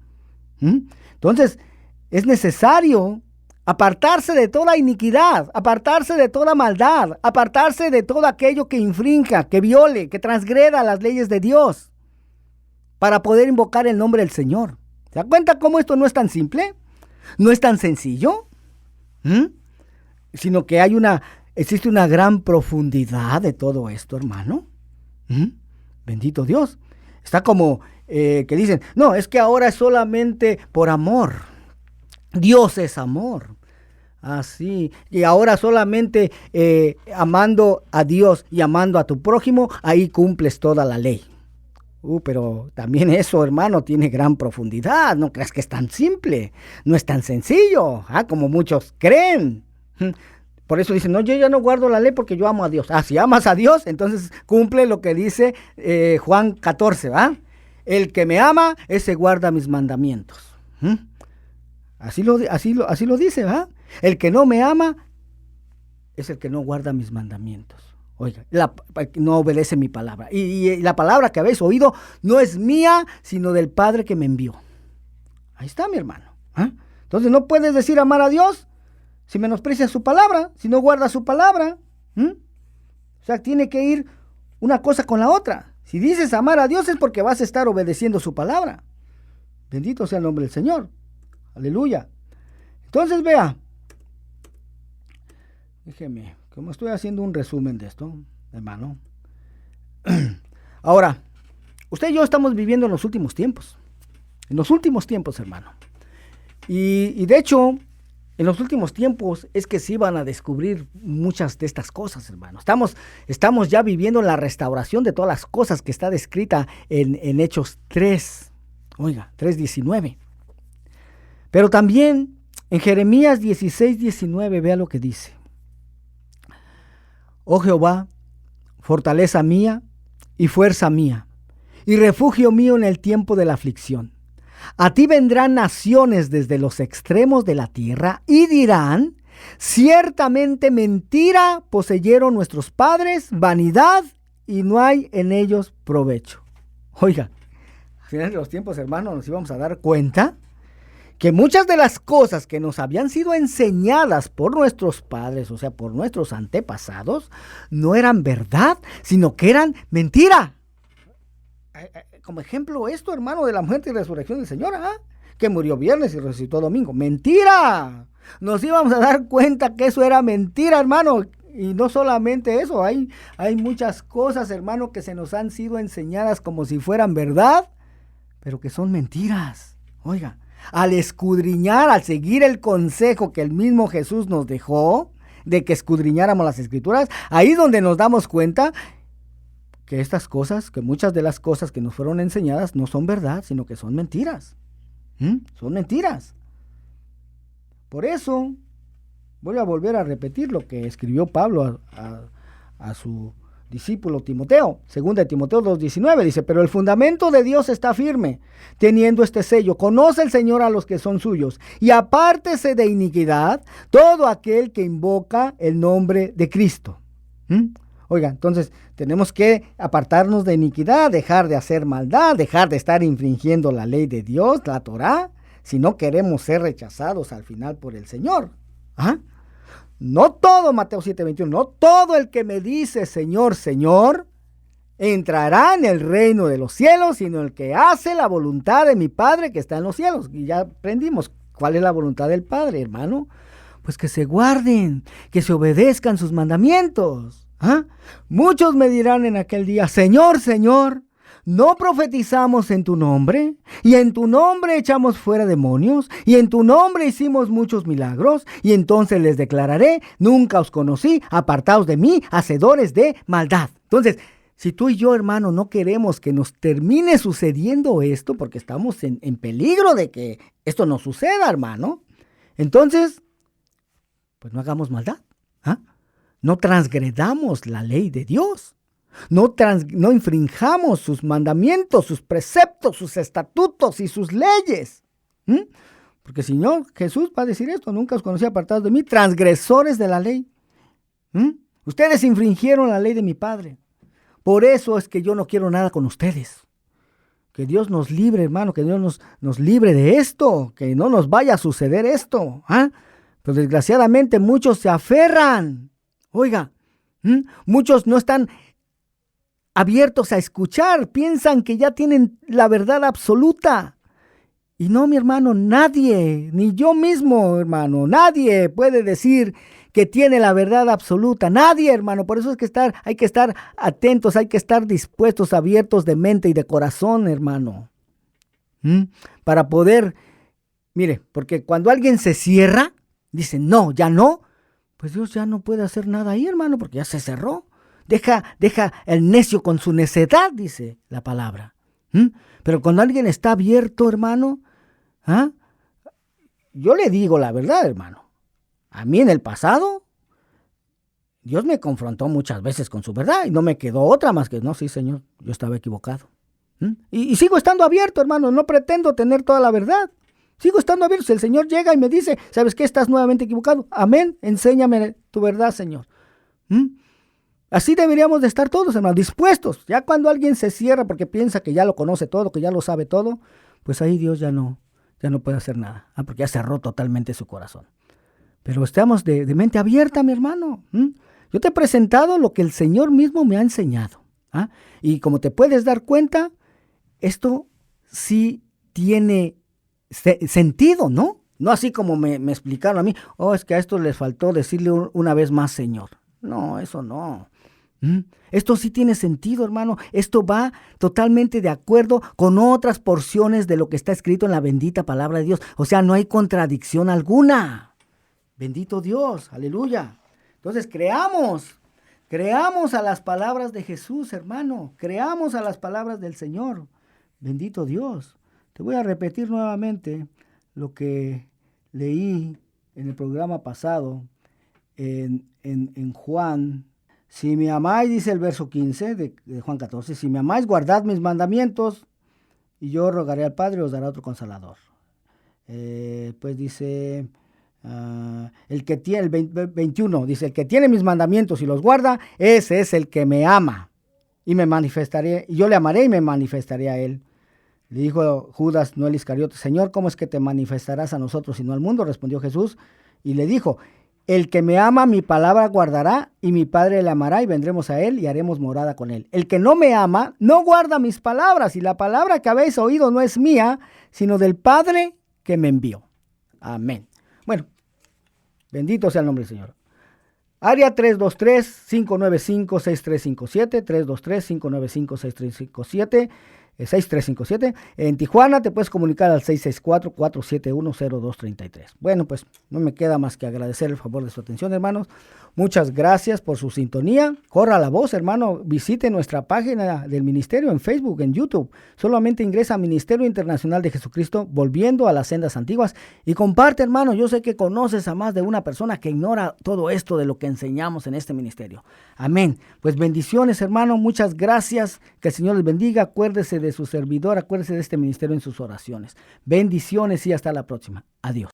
Entonces es necesario apartarse de toda iniquidad, apartarse de toda maldad, apartarse de todo aquello que infrinja, que viole, que transgreda las leyes de Dios, para poder invocar el nombre del Señor. ¿Se da cuenta cómo esto no es tan simple? No es tan sencillo, sino que existe una gran profundidad de todo esto, hermano. Bendito Dios. Está como que dicen, no, es que ahora es solamente por amor. Dios es amor. Así, y ahora solamente amando a Dios y amando a tu prójimo, ahí cumples toda la ley. Pero también eso, hermano, tiene gran profundidad. No creas que es tan simple, no es tan sencillo, como muchos creen. Por eso dicen, no, yo ya no guardo la ley porque yo amo a Dios. Si amas a Dios, entonces cumple lo que dice Juan 14, ¿va? El que me ama, ese guarda mis mandamientos. Así lo dice, ¿va? El que no me ama es el que no guarda mis mandamientos. Oiga, no obedece mi palabra. Y la palabra que habéis oído no es mía, sino del Padre que me envió. Ahí está, mi hermano. Entonces no puedes decir amar a Dios si menosprecias su palabra, si no guardas su palabra. O sea, tiene que ir una cosa con la otra. Si dices amar a Dios es porque vas a estar obedeciendo su palabra. Bendito sea el nombre del Señor. Aleluya. Entonces vea, déjeme, como estoy haciendo un resumen de esto, hermano. Ahora, usted y yo estamos viviendo en los últimos tiempos. En los últimos tiempos, hermano. Y de hecho, en los últimos tiempos es que se iban a descubrir muchas de estas cosas, hermano. Estamos ya viviendo la restauración de todas las cosas que está descrita en Hechos 3. Oiga, 3:19. Pero también en Jeremías 16:19, vea lo que dice. Oh Jehová, fortaleza mía y fuerza mía, y refugio mío en el tiempo de la aflicción. A ti vendrán naciones desde los extremos de la tierra y dirán, ciertamente mentira poseyeron nuestros padres, vanidad, y no hay en ellos provecho. Oiga, al final de los tiempos, hermanos, nos íbamos a dar cuenta que muchas de las cosas que nos habían sido enseñadas por nuestros padres, o sea, por nuestros antepasados, no eran verdad, sino que eran mentira. Como ejemplo esto, hermano, de la muerte y resurrección del Señor, que murió viernes y resucitó domingo. ¡Mentira! Nos íbamos a dar cuenta que eso era mentira, hermano. Y no solamente eso, hay muchas cosas, hermano, que se nos han sido enseñadas como si fueran verdad, pero que son mentiras. Oiga, al escudriñar, al seguir el consejo que el mismo Jesús nos dejó, de que escudriñáramos las Escrituras, ahí es donde nos damos cuenta que estas cosas, que muchas de las cosas que nos fueron enseñadas no son verdad, sino que son mentiras. Son mentiras. Por eso, voy a volver a repetir lo que escribió Pablo a su discípulo Timoteo. 2 Timoteo 2:19 dice, pero el fundamento de Dios está firme, teniendo este sello. Conoce el Señor a los que son suyos, y apártese de iniquidad todo aquel que invoca el nombre de Cristo. Oiga, entonces tenemos que apartarnos de iniquidad, dejar de hacer maldad, dejar de estar infringiendo la ley de Dios, la Torá, si no queremos ser rechazados al final por el Señor. No todo, Mateo 7:21, no todo el que me dice Señor, Señor, entrará en el reino de los cielos, sino el que hace la voluntad de mi Padre que está en los cielos. Y ya aprendimos cuál es la voluntad del Padre, hermano. Pues que se guarden, que se obedezcan sus mandamientos. Muchos me dirán en aquel día, Señor, Señor, ¿no profetizamos en tu nombre? Y en tu nombre echamos fuera demonios, y en tu nombre hicimos muchos milagros. Y entonces les declararé, nunca os conocí, apartaos de mí, hacedores de maldad. Entonces, si tú y yo, hermano, no queremos que nos termine sucediendo esto, porque estamos en peligro de que esto nos suceda, hermano, entonces, pues no hagamos maldad. No transgredamos la ley de Dios. No infringamos sus mandamientos, sus preceptos, sus estatutos y sus leyes. Porque si no, Jesús va a decir esto, nunca os conocí apartados de mí, transgresores de la ley. Ustedes infringieron la ley de mi Padre. Por eso es que yo no quiero nada con ustedes. Que Dios nos libre, hermano, que Dios nos libre de esto, que no nos vaya a suceder esto. Pero desgraciadamente muchos se aferran. Oiga, muchos no están abiertos a escuchar, piensan que ya tienen la verdad absoluta. Y no, mi hermano, nadie, ni yo mismo, hermano, nadie puede decir que tiene la verdad absoluta. Nadie, hermano. Por eso es que hay que estar atentos, hay que estar dispuestos, abiertos de mente y de corazón, hermano. Para poder, mire, porque cuando alguien se cierra, dice, no, ya no, pues Dios ya no puede hacer nada ahí, hermano, porque ya se cerró. Deja el necio con su necedad, dice la palabra. Pero cuando alguien está abierto, hermano, yo le digo la verdad, hermano. A mí en el pasado, Dios me confrontó muchas veces con su verdad y no me quedó otra más que, no, sí, Señor, yo estaba equivocado. Y sigo estando abierto, hermano, no pretendo tener toda la verdad. Sigo estando abierto. Si el Señor llega y me dice, ¿sabes qué? Estás nuevamente equivocado. Amén, enséñame tu verdad, Señor. Así deberíamos de estar todos, hermano, dispuestos. Ya cuando alguien se cierra porque piensa que ya lo conoce todo, que ya lo sabe todo, pues ahí Dios ya no puede hacer nada, porque ya cerró totalmente su corazón. Pero estamos de mente abierta, mi hermano. Yo te he presentado lo que el Señor mismo me ha enseñado. Y como te puedes dar cuenta, esto sí tiene sentido, ¿no? No así como me explicaron a mí, es que a esto les faltó decirle una vez más, Señor. No, eso no. Esto sí tiene sentido, hermano. Esto va totalmente de acuerdo con otras porciones de lo que está escrito en la bendita palabra de Dios. O sea, no hay contradicción alguna. Bendito Dios, aleluya. Entonces creamos a las palabras de Jesús, hermano. Creamos a las palabras del Señor. Bendito Dios. Te voy a repetir nuevamente lo que leí en el programa pasado en Juan. Si me amáis, dice el verso 15 de Juan 14, si me amáis, guardad mis mandamientos, y yo rogaré al Padre y os dará otro Consolador. Pues dice, el que tiene, el 21, dice, el que tiene mis mandamientos y los guarda, ese es el que me ama, y me manifestaré, y yo le amaré y me manifestaré a él. Le dijo Judas, no el Iscariote, Señor, ¿cómo es que te manifestarás a nosotros y no al mundo? Respondió Jesús, y le dijo, el que me ama, mi palabra guardará, y mi Padre le amará, y vendremos a él, y haremos morada con él. El que no me ama, no guarda mis palabras, y la palabra que habéis oído no es mía, sino del Padre que me envió. Amén. Bueno, bendito sea el nombre del Señor. Área 323-595-6357, 323-595-6357, 6357. En Tijuana te puedes comunicar al 664-471-0233. Bueno, pues no me queda más que agradecer el favor de su atención, hermanos. Muchas gracias por su sintonía. Corra la voz, hermano. Visite nuestra página del ministerio en Facebook, en YouTube. Solamente ingresa a Ministerio Internacional de Jesucristo, volviendo a las sendas antiguas. Y comparte, hermano. Yo sé que conoces a más de una persona que ignora todo esto de lo que enseñamos en este ministerio. Amén. Pues bendiciones, hermano. Muchas gracias. Que el Señor les bendiga. Acuérdese de su servidor. Acuérdese de este ministerio en sus oraciones. Bendiciones y hasta la próxima. Adiós.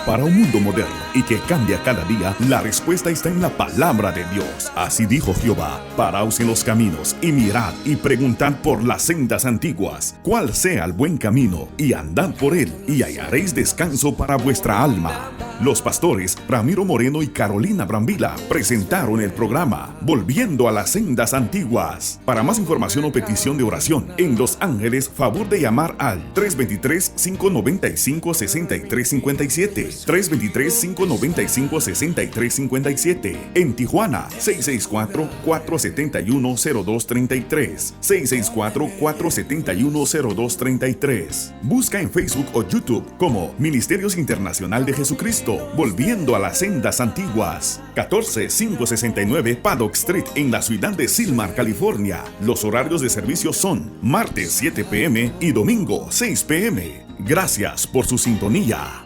Para un mundo moderno y que cambia cada día, la respuesta está en la palabra de Dios. Así dijo Jehová: paraos en los caminos y mirad y preguntad por las sendas antiguas, cuál sea el buen camino, y andad por él, y hallaréis descanso para vuestra alma. Los pastores Ramiro Moreno y Carolina Brambila presentaron el programa Volviendo a las Sendas Antiguas. Para más información o petición de oración en Los Ángeles, favor de llamar al 323-595-6357. 323-595-6357. En Tijuana, 664-471-0233. 664-471-0233. Busca en Facebook o YouTube como Ministerios Internacional de Jesucristo, Volviendo a las Sendas Antiguas. 14569 Paddock Street en la ciudad de Silmar, California. Los horarios de servicio son martes 7 p.m. y domingo 6 p.m. Gracias por su sintonía.